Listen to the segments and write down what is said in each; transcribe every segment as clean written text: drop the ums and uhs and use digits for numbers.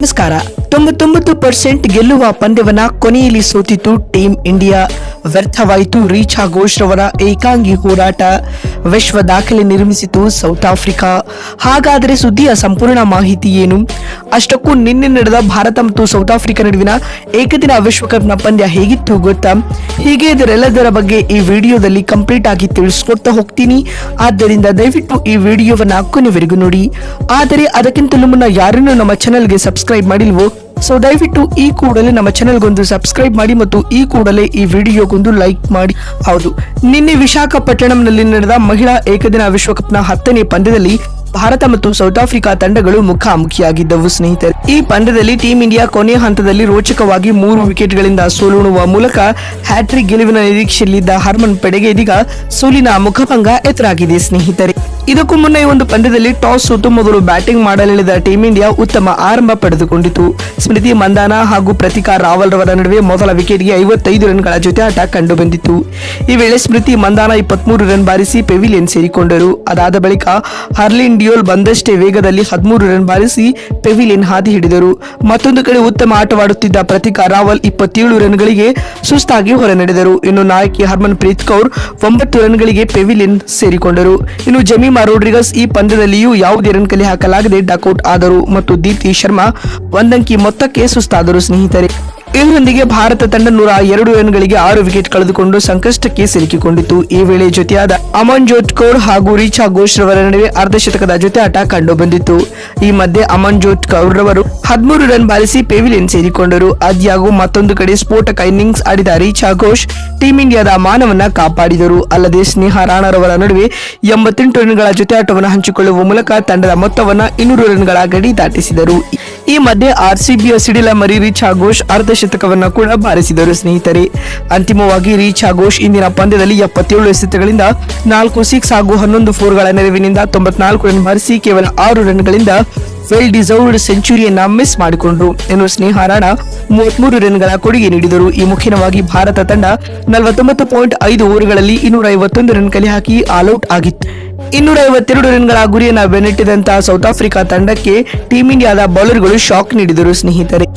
ನಮಸ್ಕಾರ. 99% ಗೆಲ್ಲುವ ಪಂದ್ಯವನ್ನ ಕೊನೆಯಲ್ಲಿ ಸೋತಿತು ಟೀಮ್ ಇಂಡಿಯಾ. ವ್ಯರ್ಥವಾಯಿತು ರೀಚಾ ಘೋಷ್ ರವರ ಏಕಾಂಗಿ ಹೋರಾಟ. ವಿಶ್ವ ದಾಖಲೆ ನಿರ್ಮಿಸಿತು ಸೌತ್ ಆಫ್ರಿಕಾ. ಹಾಗಾದರೆ ಸುದ್ದಿಯ ಸಂಪೂರ್ಣ ಮಾಹಿತಿ ಏನು? ಅಷ್ಟಕ್ಕೂ ನಿನ್ನೆ ನಡೆದ ಭಾರತ ಮತ್ತು ಸೌತ್ ಆಫ್ರಿಕಾ ನಡುವಿನ ಏಕದಿನ ವಿಶ್ವಕಪ್ನ ಪಂದ್ಯ ಹೇಗಿತ್ತು ಗೊತ್ತಾ? ಹೀಗೆ ಇದರೆಲ್ಲದರ ಬಗ್ಗೆ ಈ ವಿಡಿಯೋದಲ್ಲಿ ಕಂಪ್ಲೀಟ್ ಆಗಿ ತಿಳಿಸ್ಕೊಡ್ತಾ ಹೋಗ್ತೀನಿ. ಆದ್ದರಿಂದ ದಯವಿಟ್ಟು ಈ ವಿಡಿಯೋವನ್ನ ಕೊನೆವರೆಗೂ ನೋಡಿ. ಆದರೆ ಅದಕ್ಕಿಂತಲೂ ಮುನ್ನ ಯಾರನ್ನು ನಮ್ಮ ಚಾನೆಲ್ಗೆ ಸಬ್ಸ್ಕ್ರೈಬ್ ಮಾಡಿಲ್ವೋ ಸೊ ದಯವಿಟ್ಟು ಈ ಕೂಡಲೇ ನಮ್ಮ ಚಾನೆಲ್ಗೊಂದು ಸಬ್ಸ್ಕ್ರೈಬ್ ಮಾಡಿ ಮತ್ತು ಈ ಕೂಡಲೇ ಈ ವಿಡಿಯೋಗೊಂದು ಲೈಕ್ ಮಾಡಿ. ಹೌದು, ನಿನ್ನೆ ವಿಶಾಖಪಟ್ಟಣಂನಲ್ಲಿ ನಡೆದ ಮಹಿಳಾ ಏಕದಿನ ವಿಶ್ವಕಪ್ನ 10ನೇ ಪಂದ್ಯದಲ್ಲಿ ಭಾರತ ಮತ್ತು ಸೌತ್ ಆಫ್ರಿಕಾ ತಂಡಗಳು ಮುಖಾಮುಖಿಯಾಗಿದ್ದವು ಸ್ನೇಹಿತರೆ. ಈ ಪಂದ್ಯದಲ್ಲಿ ಟೀಂ ಇಂಡಿಯಾ ಕೊನೆಯ ಹಂತದಲ್ಲಿ ರೋಚಕವಾಗಿ 3 ವಿಕೆಟ್ಗಳಿಂದ ಸೋಲುವ ಮೂಲಕ ಹ್ಯಾಟ್ರಿಕ್ ಗೆಲುವಿನ ನಿರೀಕ್ಷೆಯಲ್ಲಿದ್ದ ಹರ್ಮನ್ ಪಡೆಗೆ ಇದೀಗ ಸೋಲಿನ ಮುಖಭಂಗ ಎದುರಾಗಿದೆ ಸ್ನೇಹಿತರೆ. ಇದಕ್ಕೂ ಮುನ್ನ ಈ ಒಂದು ಪಂದ್ಯದಲ್ಲಿ ಟಾಸ್ ಸೋತು ಮೊದಲು ಬ್ಯಾಟಿಂಗ್ ಮಾಡಲಿಳಿದ ಟೀಂ ಇಂಡಿಯಾ ಉತ್ತಮ ಆರಂಭ ಪಡೆದುಕೊಂಡಿತು. ಸ್ಮೃತಿ ಮಂದಾನ ಹಾಗೂ ಪ್ರತಿಕಾ ರಾವಲ್ ರವರ ನಡುವೆ ಮೊದಲ ವಿಕೆಟ್ಗೆ 55 ರನ್ಗಳ ಜೊತೆ ಆಟ ಕಂಡು ಬಂದಿತ್ತು. ಈ ವೇಳೆ ಸ್ಮೃತಿ ಮಂದಾನ 23 ರನ್ ಬಾರಿಸಿ ಪೆವಿಲಿಯನ್ ಸೇರಿಕೊಂಡರು. ಅದಾದ ಬಳಿಕ ಹರ್ಲಿನ್ ಡಿಯೋಲ್ ಬಂದಷ್ಟೇ ವೇಗದಲ್ಲಿ 13 ರನ್ ಬಾರಿಸಿ ಪೆವಿಲಿಯನ್ ಹಾದಿ ಹಿಡಿದರು. ಮತ್ತೊಂದು ಕಡೆ ಉತ್ತಮ ಆಟವಾಡುತ್ತಿದ್ದ ಪ್ರತಿಕಾ ರಾವಲ್ 27 ರನ್ಗಳಿಗೆ ಸುಸ್ತಾಗಿ ಹೊರನಡೆದರು. ಇನ್ನು ನಾಯಕಿ ಹರ್ಮನ್ ಪ್ರೀತ್ ಕೌರ್ 9 ರನ್ಗಳಿಗೆ ಪೆವಿಲಿಯನ್ ಸೇರಿಕೊಂಡರು. ಇನ್ನು ಜಮೀಮಾ ರೋಡ್ರಿಗಸ್ ಈ ಪಂದ್ಯದಲ್ಲಿಯೂ ಯಾವುದೇ ರನ್ ಕಲೆ ಹಾಕಲಾಗದೆ ಡಕ್ಔಟ್ ಆದರು ಮತ್ತು ದೀಪ್ತಿ ಶರ್ಮಾ ಒಂದಂಕಿ ಮೊತ್ತಕ್ಕೆ ಸುಸ್ತಾದರು ಸ್ನೇಹಿತರೆ. ಇದರೊಂದಿಗೆ ಭಾರತ ತಂಡ 102 ರನ್ಗಳಿಗೆ 6 ವಿಕೆಟ್ ಕಳೆದುಕೊಂಡು ಸಂಕಷ್ಟಕ್ಕೆ ಸಿಲುಕಿಕೊಂಡಿತು. ಈ ವೇಳೆ ಜೊತೆಯಾದ ಅಮನ್ಜೋತ್ ಕೌರ್ ಹಾಗೂ ರೀಚಾ ಘೋಷ್ ರವರ ನಡುವೆ ಅರ್ಧಶತಕದ ಜೊತೆ ಆಟ ಕಂಡು ಬಂದಿತ್ತು. ಈ ಮಧ್ಯೆ ಅಮನ್ಜೋತ್ ಕೌರ್ ರವರು 13 ರನ್ ಬಾರಿಸಿ ಪೆವಿಲಿಯನ್ ಸೇರಿಕೊಂಡರು. ಆದ್ಯಾಗೂ ಮತ್ತೊಂದು ಕಡೆ ಸ್ಫೋಟಕ ಇನ್ನಿಂಗ್ಸ್ ಆಡಿದ ರೀಚಾ ಘೋಷ್ ಟೀಂ ಇಂಡಿಯಾದ ಮಾನವನ್ನ ಕಾಪಾಡಿದರು. ಅಲ್ಲದೆ ಸ್ನೇಹಾ ರಾಣಾರವರ ನಡುವೆ 88 ರನ್ಗಳ ಜೊತೆ ಆಟವನ್ನು ಹಂಚಿಕೊಳ್ಳುವ ಮೂಲಕ ತಂಡದ ಮೊತ್ತವನ್ನ 200 ರನ್ಗಳ ಗಡಿ ದಾಟಿಸಿದರು. ಈ ಮಧ್ಯೆ ಆರ್ಸಿಬಿಯ ಸಿಡಿಲ ಮರಿ ರೀಚಾ ಘೋಷ್ ಅರ್ಧಶತಕವನ್ನ ಕೂಡ ಬಾರಿಸಿದರು ಸ್ನೇಹಿತರೆ. ಅಂತಿಮವಾಗಿ ರೀಚಾ ಘೋಷ್ ಇಂದಿನ ಪಂದ್ಯದಲ್ಲಿ 77 ಎಸೆತಗಳಿಂದ 4 ಸಿಕ್ಸ್ ಹಾಗೂ 11 ಫೋರ್ಗಳ ನೆರವಿನಿಂದ 94 ರನ್ ಬಾರಿಸಿ ಕೇವಲ 6 ರನ್ಗಳಿಂದ ವೆಲ್ ಡಿಸರ್ವ್ಡ್ ಸೆಂಚುರಿಯನ್ನ ಮಿಸ್ ಮಾಡಿಕೊಂಡ್ರು. ಇನ್ನು ಸ್ನೇಹಾ ರಾಣಾ 33 ರನ್ಗಳ ಕೊಡುಗೆ ನೀಡಿದರು. ಈ ಮುಖ್ಯವಾಗಿ ಭಾರತ ತಂಡ 49.5 ಓವರ್ಗಳಲ್ಲಿ 251 ರನ್ ಕಲೆ ಹಾಕಿ ಆಲ್ಔಟ್ ಆಗಿತ್ತು. 252 ರನ್ಗಳ ಗುರಿಯನ್ನ ಬೆನ್ನಟ್ಟಿದಂತಹ ಸೌತ್ ಆಫ್ರಿಕಾ ತಂಡಕ್ಕೆ ಟೀಂ ಇಂಡಿಯಾದ ಬೌಲರ್ಗಳು ಶಾಕ್ ನೀಡಿದರು ಸ್ನೇಹಿತರೆ.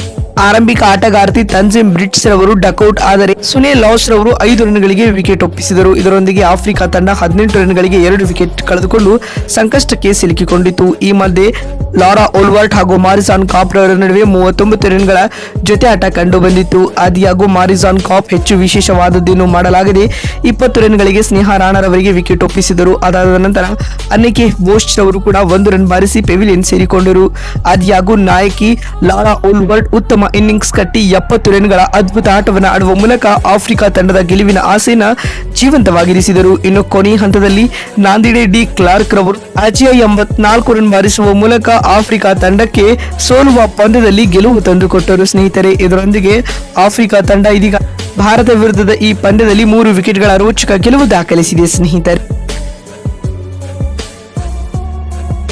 ಆರಂಭಿಕ ಆಟಗಾರ್ತಿ ತನ್ಜಿಮ್ ಬ್ರಿಟ್ಸ್ ರವರು ಡಕ್ಔಟ್ ಆದರೆ ಸುನಿಲ್ ಲಾಸ್ ರವರು 5 ರನ್ಗಳಿಗೆ ವಿಕೆಟ್ ಒಪ್ಪಿಸಿದರು. ಇದರೊಂದಿಗೆ ಆಫ್ರಿಕಾ ತಂಡ 18 ರನ್ಗಳಿಗೆ 2 ವಿಕೆಟ್ ಕಳೆದುಕೊಂಡು ಸಂಕಷ್ಟಕ್ಕೆ ಸಿಲುಕಿಕೊಂಡಿತು. ಈ ಮಧ್ಯೆ ಲಾರಾ ಓಲ್ವರ್ಟ್ ಹಾಗೂ ಮಾರಿಸಾನ್ ಕಾಪ್ ರವರ ನಡುವೆ 39 ರನ್ಗಳ ಜೊತೆ ಆಟ ಕಂಡು ಬಂದಿತ್ತು. ಆದಿಯಾಗೂ ಮಾರಿಸಾನ್ ಕಾಪ್ ಹೆಚ್ಚು ವಿಶೇಷವಾದದ್ದೇನು ಮಾಡಲಾಗದೆ 20 ರನ್ಗಳಿಗೆ ಸ್ನೇಹಾ ರಾಣಾರವರಿಗೆ ವಿಕೆಟ್ ಒಪ್ಪಿಸಿದರು. ಅದಾದ ನಂತರ ಅನ್ನಿಕೆ ಬೋಸ್ ರವರು ಕೂಡ 1 ರನ್ ಬಾರಿಸಿ ಪೆವಿಲಿಯನ್ ಸೇರಿಕೊಂಡರು. ಆದಿಯಾಗೂ ನಾಯಕಿ ಲಾರಾ ಓಲ್ವರ್ಟ್ ಉತ್ತಮ ಇನ್ನಿಂಗ್ಸ್ ಕಟ್ಟಿ 70 ರನ್ಗಳ ಅದ್ಭುತ ಆಟವನ್ನು ಆಡುವ ಮೂಲಕ ಆಫ್ರಿಕಾ ತಂಡದ ಗೆಲುವಿನ ಆಸೆಯನ್ನು ಜೀವಂತವಾಗಿರಿಸಿದರು. ಇನ್ನು ಕೊನೆಯ ಹಂತದಲ್ಲಿ ನಾಂದಿಡೆ ಡಿ ಕ್ಲಾರ್ಕ್ ರವರು ಅಜಯ 84 ರನ್ ಬಾರಿಸುವ ಮೂಲಕ ಆಫ್ರಿಕಾ ತಂಡಕ್ಕೆ ಸೋಲುವ ಪಂದ್ಯದಲ್ಲಿ ಗೆಲುವು ತಂದುಕೊಟ್ಟರು ಸ್ನೇಹಿತರೆ. ಇದರೊಂದಿಗೆ ಆಫ್ರಿಕಾ ತಂಡ ಇದೀಗ ಭಾರತ ವಿರುದ್ಧದ ಈ ಪಂದ್ಯದಲ್ಲಿ 3 ವಿಕೆಟ್ಗಳ ರೋಚಕ ಗೆಲುವು ದಾಖಲಿಸಿದೆ ಸ್ನೇಹಿತರೆ.